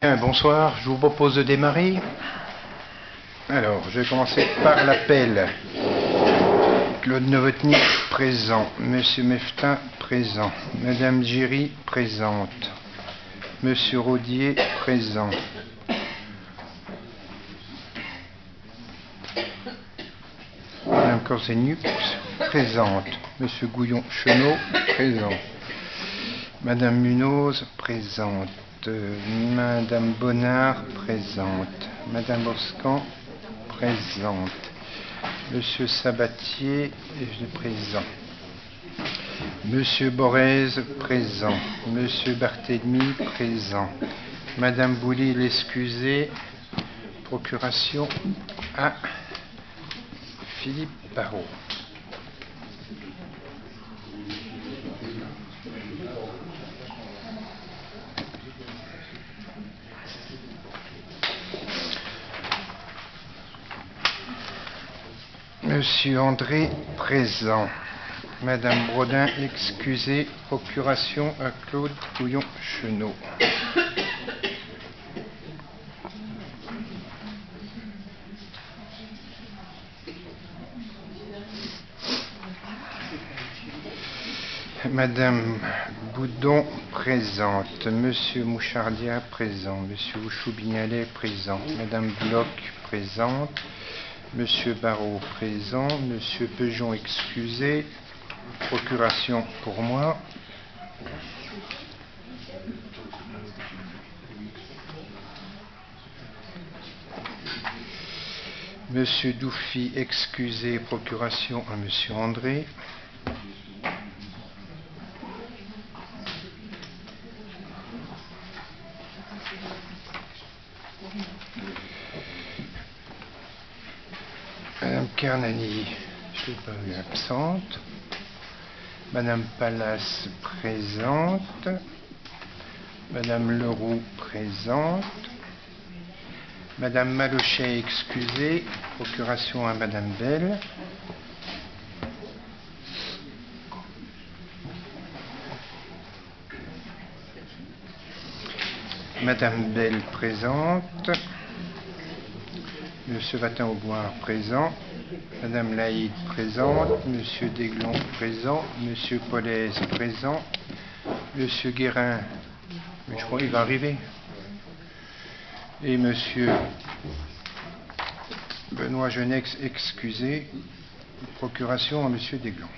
Bien, bonsoir, je vous propose de démarrer. Alors, je vais commencer par l'appel. Claude Novotny, présent. Monsieur Meftin, présent. Madame Giry, présente. Monsieur Rodier, présent. Madame Corsenux, présente. Monsieur Gouillon-Chenot, présent. Madame Munoz, présente. Madame Bonnard, présente. Madame Boscan, présente. Monsieur Sabatier est présent. Monsieur Borez, présent. Monsieur Barthélemy, présent. Madame Bouli, l'excusée. Procuration à Philippe Barrault. Monsieur André, présent. Madame Brodin, excusée. Procuration à Claude Gouillon-Chenot. Madame Boudon, présente. Monsieur Mouchardia, présent. Monsieur Choubignalais, présent. Madame Bloch, présente. Monsieur Barrault, présent. Monsieur Peugeon, excusé. Procuration pour moi. Monsieur Douffy, excusé. Procuration à Monsieur André. Madame Kernani, je l'ai pas vue, absente. Madame Pallas, présente. Madame Leroux, présente. Madame Malochet, excusée. Procuration à Madame Belle. Madame Belle, présente. Monsieur Vatin-Aubois, présent. Madame Laïd, présente. Monsieur Desglon, présent. Monsieur Polaise, présent. Monsieur Guérin, mais je crois qu'il va arriver. Et Monsieur Benoît Genex, excusé. Procuration à Monsieur Desglon.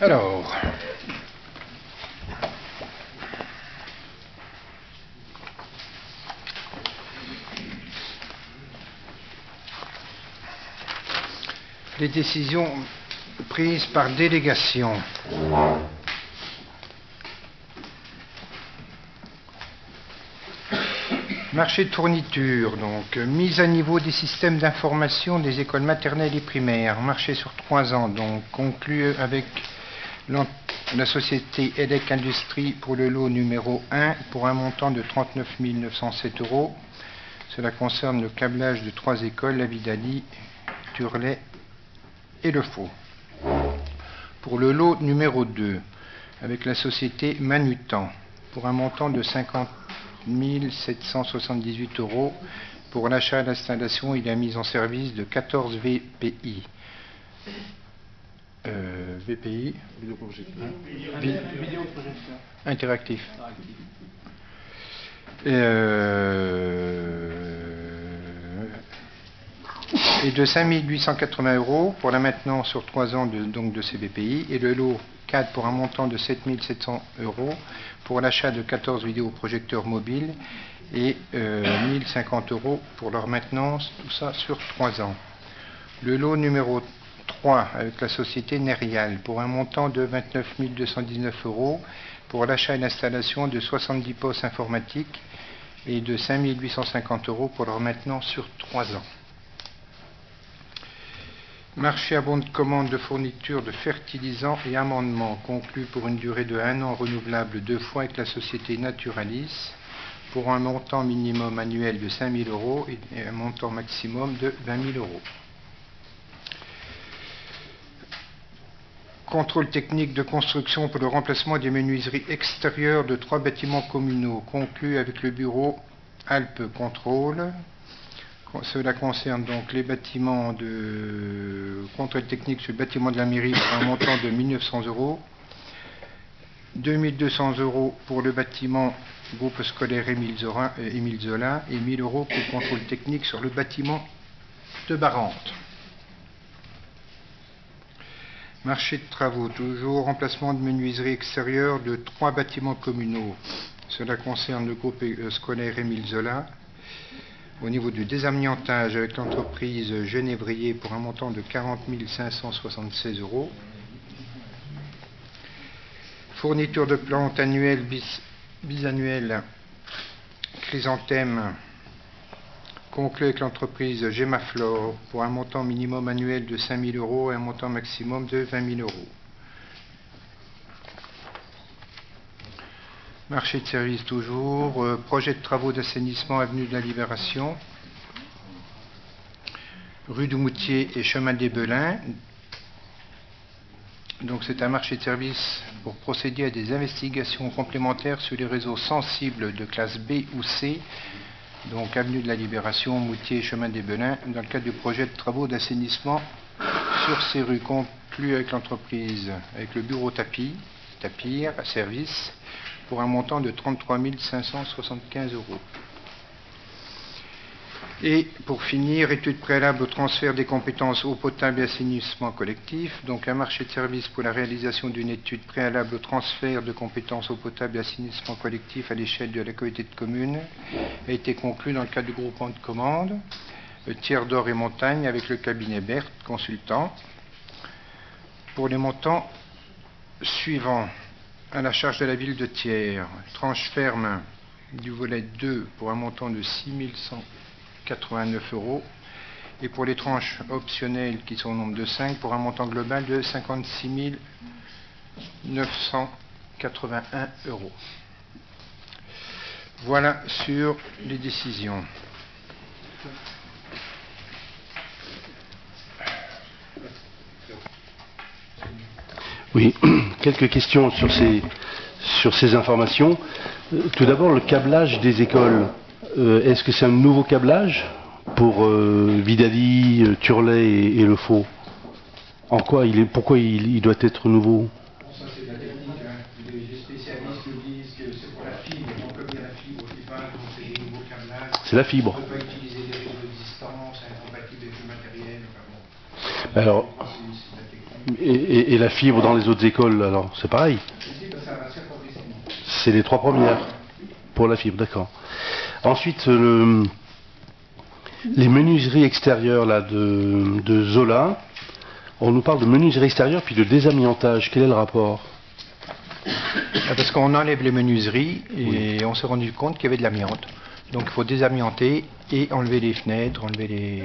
Alors, les décisions prises par délégation. Marché de fourniture, donc mise à niveau des systèmes d'information des écoles maternelles et primaires, marché sur 3 ans, donc conclu avec la société ELEC Industrie pour le lot numéro 1 pour un montant de 39 907 €. Cela concerne le câblage de 3 écoles, la Vidali, Turlet et Le Faux. Pour le lot numéro 2, avec la société Manutan, pour un montant de 50 778 € pour l'achat, l'installation et la mise en service de 14 VPI. VPI interactif. Et de 5 880 € pour la maintenance sur 3 ans de ces VPI, et le lot 4 pour un montant de 7 700 € pour l'achat de 14 vidéoprojecteurs mobiles et 1050 € pour leur maintenance, tout ça sur 3 ans. Le lot numéro 3 avec la société Nerial pour un montant de 29 219 € pour l'achat et l'installation de 70 postes informatiques et de 5 850 € pour leur maintenance sur 3 ans. Marché à bon de commande de fourniture de fertilisants et amendements conclu pour une durée de 1 an renouvelable 2 fois avec la société Naturalis pour un montant minimum annuel de 5 000 € et un montant maximum de 20 000 €. Contrôle technique de construction pour le remplacement des menuiseries extérieures de 3 bâtiments communaux conclu avec le bureau Alpes Contrôle. Cela concerne donc les bâtiments de contrôle technique sur le bâtiment de la mairie pour un montant de 1 900 €, 2 200 € pour le bâtiment groupe scolaire Émile Zola et 1 000 € pour le contrôle technique sur le bâtiment de Barante. Marché de travaux, toujours remplacement de menuiserie extérieure de 3 bâtiments communaux. Cela concerne le groupe scolaire Émile Zola. Au niveau du désamiantage avec l'entreprise Genévrier pour un montant de 40 576 €. Fourniture de plantes annuelles bisannuelles chrysanthème conclu avec l'entreprise Gemaflore pour un montant minimum annuel de 5 000 € et un montant maximum de 20 000 €. Marché de services toujours, projet de travaux d'assainissement avenue de la Libération, rue du Moutier et chemin des Belins. Donc c'est un marché de services pour procéder à des investigations complémentaires sur les réseaux sensibles de classe B ou C, donc avenue de la Libération, Moutier et chemin des Belins, dans le cadre du projet de travaux d'assainissement sur ces rues conclu avec l'entreprise, avec le bureau Tapir à service, pour un montant de 33 575 €. Et pour finir, étude préalable au transfert des compétences eau potable et assainissement collectif. Donc un marché de service pour la réalisation d'une étude préalable au transfert de compétences eau potable et assainissement collectif à l'échelle de la communauté de communes a été conclu dans le cadre du groupement de commande Tiers d'Or et Montagne avec le cabinet Berthe, consultant, pour les montants suivants. À la charge de la ville de Thiers, tranche ferme du volet 2 pour un montant de 6 189 €, et pour les tranches optionnelles qui sont au nombre de 5 pour un montant global de 56 981 €. Voilà sur les décisions. Oui, quelques questions sur ces informations. Tout d'abord, le câblage des écoles. Est-ce que c'est un nouveau câblage pour Vidali, Turlet et Le Faux? Pourquoi il doit être nouveau? Ça c'est de la technique, hein. Les spécialistes nous disent que c'est pour la fibre, donc comme il y a la fibre qui passe, donc c'est des nouveaux câblages. C'est la fibre. On ne peut pas utiliser des réseaux existants, c'est incompatible avec le matériel. Enfin bon. Alors, et la fibre dans les autres écoles, alors c'est pareil? C'est les 3 premières pour la fibre, d'accord. Ensuite, les menuiseries extérieures là, de Zola, on nous parle de menuiserie extérieure puis de désamiantage. Quel est le rapport? Parce qu'on enlève les menuiseries et on s'est rendu compte qu'il y avait de l'amiante. Donc il faut désamianter et enlever les fenêtres, enlever les...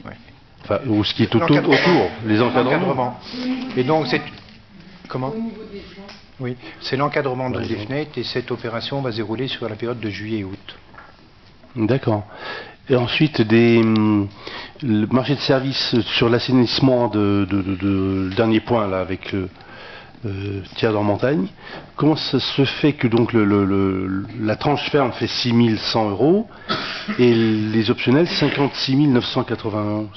Ouais. Enfin, ou ce qui est autour, les encadrements. Et donc c'est... Comment? Oui, c'est l'encadrement des fenêtres et cette opération va se dérouler sur la période de juillet et août. D'accord. Et ensuite, le marché de service sur l'assainissement le dernier point là avec Tiers d'Or Montagne. Comment ça se fait que donc la tranche ferme fait 6 100 € et les optionnels 56 981 €?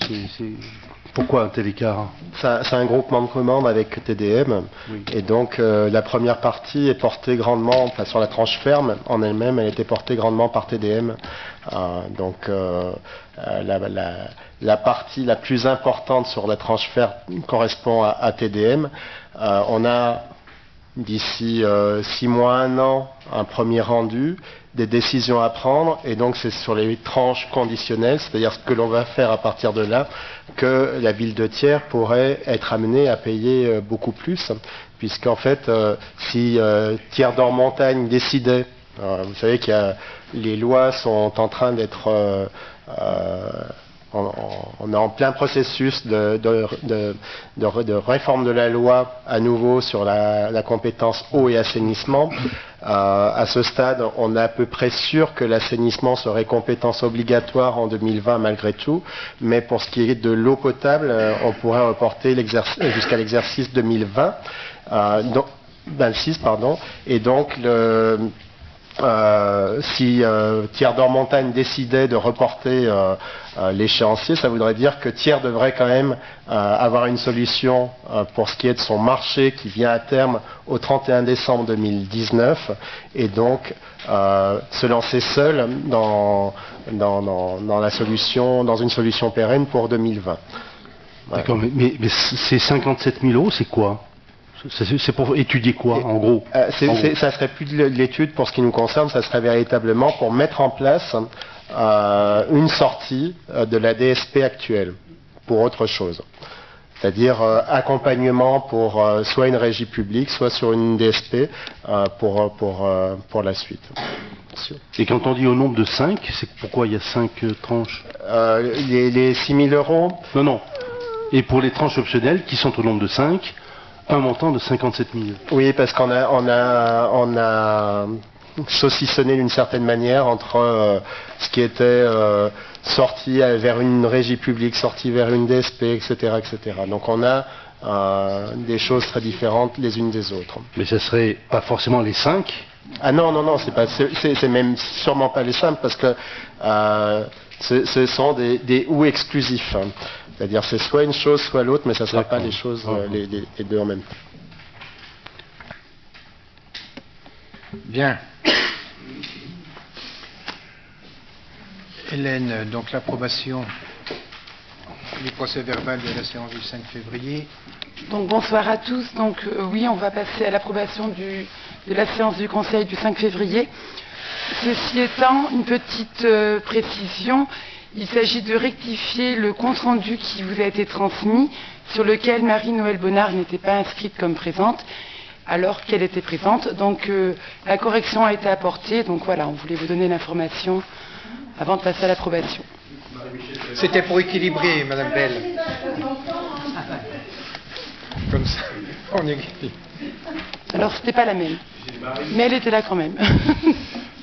Pourquoi un tel écart? C'est un groupement de commandes avec TDM, oui. Et donc la première partie est portée grandement, enfin sur la tranche ferme en elle-même, elle était portée grandement par TDM. La partie la plus importante sur la tranche ferme correspond à TDM. On a d'ici 6 mois, 1 an, un premier rendu, des décisions à prendre, et donc c'est sur les tranches conditionnelles, c'est-à-dire ce que l'on va faire à partir de là, que la ville de Thiers pourrait être amenée à payer beaucoup plus, puisqu'en fait, si Tiers d'Or Montagne décidait Vous savez que les lois sont en train d'être... on est en plein processus de réforme de la loi à nouveau sur la compétence eau et assainissement. À ce stade, on est à peu près sûr que l'assainissement serait compétence obligatoire en 2020 malgré tout, mais pour ce qui est de l'eau potable, on pourrait reporter jusqu'à l'exercice 2020, 26, pardon, et donc si Thiers d'Or-Montagne décidait de reporter l'échéancier, ça voudrait dire que Thiers devrait quand même avoir une solution pour ce qui est de son marché qui vient à terme au 31 décembre 2019 et donc se lancer seul dans la solution, dans une solution pérenne pour 2020. Voilà. D'accord, mais ces 57 000 euros, c'est quoi? C'est pour étudier quoi, en gros? Ça serait plus de l'étude pour ce qui nous concerne, ça serait véritablement pour mettre en place une sortie de la DSP actuelle, pour autre chose. C'est-à-dire accompagnement pour soit une régie publique, soit sur une DSP pour la suite. Et quand on dit au nombre de 5, c'est pourquoi il y a 5 tranches? Les 6 000 euros? Non. Et pour les tranches optionnelles, qui sont au nombre de 5, un montant de 57 000. Oui, parce qu'on a saucissonné d'une certaine manière entre ce qui était sorti vers une régie publique, sorti vers une DSP, etc., etc. Donc on a des choses très différentes les unes des autres. Mais ce serait pas forcément les 5? Ah non, c'est même sûrement pas les 5 parce que ce sont des ou exclusifs. Hein. C'est-à-dire c'est soit une chose, soit l'autre, mais ça ne sera pas les choses, les deux en même temps. Bien. Hélène, donc l'approbation du procès-verbal de la séance du 5 février. Donc bonsoir à tous. Donc oui, on va passer à l'approbation de la séance du Conseil du 5 février. Ceci étant, une petite précision. Il s'agit de rectifier le compte-rendu qui vous a été transmis, sur lequel Marie-Noëlle Bonnard n'était pas inscrite comme présente, alors qu'elle était présente. Donc la correction a été apportée. Donc voilà, on voulait vous donner l'information avant de passer à l'approbation. C'était pour équilibrer, Madame Bell. Comme ça, on est... Alors c'était pas la même, mais elle était là quand même.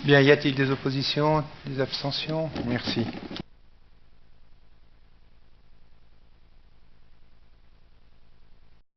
Bien, y a-t-il des oppositions, des abstentions? Merci.